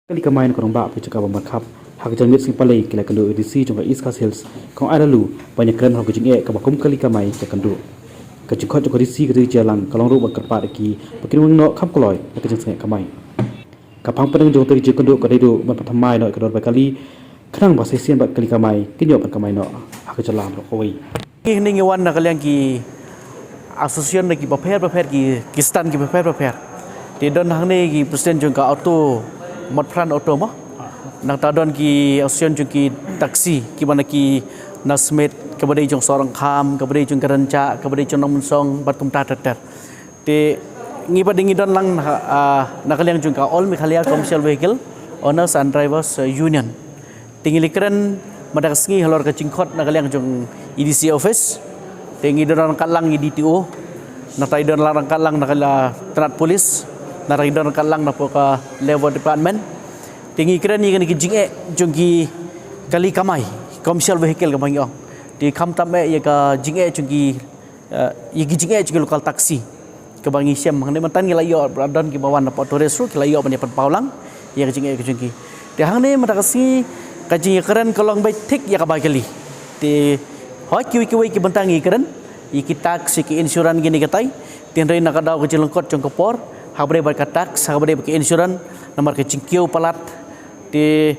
Kali kamai korong ba pe cakap bermakap hak jamit sing palai kila kandu edisi jongka East Coast Hills kong ada lu banyak keren hak jing ke bakum kali kamai ke kandu ke jukot jongka edisi ke jalan kalong ru berkerpa deki pakin wang no kap koloi ke jeng sengek kamai kapang pedang jongka edisi kandu ke dedu berpertamai no ke dor kali kenang bahasa sian bat kali kamai kinyok bat kamai no hak jalan rokoi ini ngewan nak kalian ki asosiasi ki paper ki stan ki paper di don hang ni ki presiden jongka auto mod pran auto mah nang tadon ki osion jung ki taksi ki mana ki nasmet kepada jong sorang kham kepada jong kerenca kepada jong nom song bat kum ta tat te ngi padingi don lang nak kalian jung ka all mikhalia commercial vehicle owners and drivers union tingi likren madak sngi halor ka jingkhot nak kalian jong EDC office tingi don kalang DTO nak tai don larang kalang nak kala terat polis naridon kalang na po ka level department tingi kira ni kani jing jungki kali kamai commercial vehicle ka bangyong di kham tam ya ka jing jungki yigi jing jungki lokal taksi ka bangi siam hang ne mantan ngila yo radon ki bawan na po tores ru ki layo ban paulang ya ka jing jungki di hang ne madakasi ka jing keren kolong bai thik ya ka bai kali ti hoi ki bentangi keren iki taksi ki insurans gini katai tin rein nak daw ka jilengkot jong kopor habre berkatak habre bagi insurans nomor ke pynkiew palat di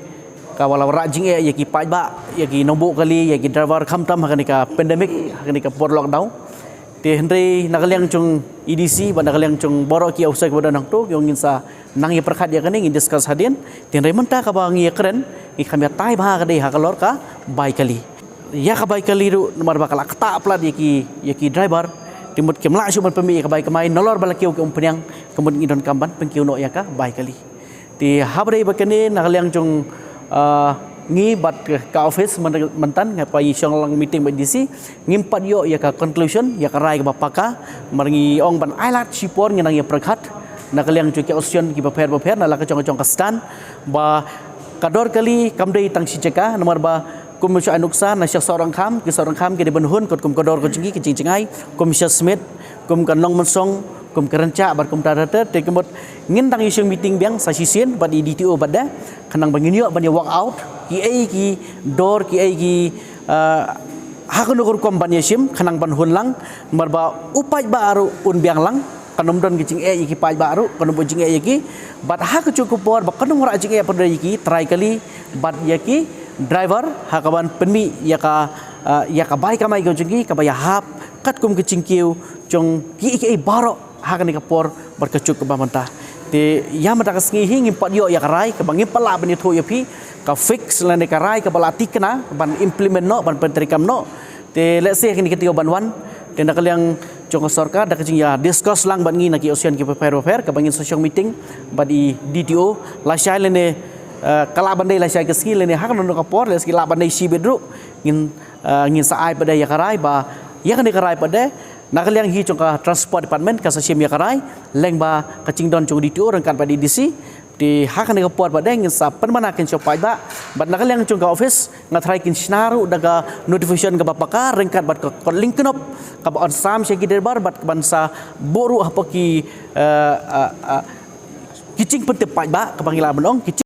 kawala rajing ya ki pajba ya ki nombok kali ya ki driver khamtam hakani ka pandemic hakani ka por lockdown di hendri nakaliang chung EDC ba nakaliang chung borok ki ausai kepada nang tu yang insa nang ya perkhat ya kani discuss hadian di hendri menta ka bang ya keren ki kami tai ba ka dei hakalor ka bai kali ya ka bai kali ru nomor bakal akta plat ya ki driver timut kemla syuman pemi ka bai kamai nolor balakiu ke umpenyang kemudian idon kamban pynkiew no ya ka bai kali di habre bakane nakaliang jong ngi bat ka office mentan ngapai syong lang meeting ba DC ngimpat yo ya ka conclusion ya ka rai ka bapaka marngi ong ban ailat sipor nginang ya perkhat nakaliang jong ki osion ki paper nala ka jong ka stan ba kador kali kamdei tang siceka nomor ba Komisi Anuksa nasya seorang kham ke di benhun kot kum kodor ko jingki ke jingai komisi smith kum kanong mensong kum kerenca bar kum tarata te kemot ngintang iseng meeting biang sa sisien bad di DTO bada kanang banginyo ban walk out ki door ki hakun ukur kompanya sim kanang benhun lang marba upai baru un biang lang kanom don ki ki pai baru kanom jing ki bad hak cukup por ba kanong ra jing pada ki try kali bad ki driver hakaban penmi ya ka bai kamai go jingi ka baya hap kat kum ke pynkiew jong ki baro hakani ka por berkecuk ke bamanta te ya mata ka sngi hing impat yo ya ka rai ka bangi pala bani tho ya pi ka fix lane ka rai ka bala tikna ban implement no ban pentrikam no te let's say kini ketio ban wan te nak yang jong sarkar dak jing ya discuss lang ban ngi na ki ocean ki paper ka bangin social meeting badi DTO la shai lene kala bandai lah saya ke skill ini hak nonu kapor le skill bandai si bedru ngin saai pada ya karai ba ya kan karai pada nakaliang hi congka transport department ka sasim ya karai leng ba kacing don cong DTO rengkan pada DC di hak kan kapor pada ngin sa permanakan copai ba bat nakaliang congka office ngatrai kin snaru daga notification ka bapaka rengkat bat ko link knop ka on sam syagi derbar bat bansa boru apa ki kicing pentepai ba ka bangila menong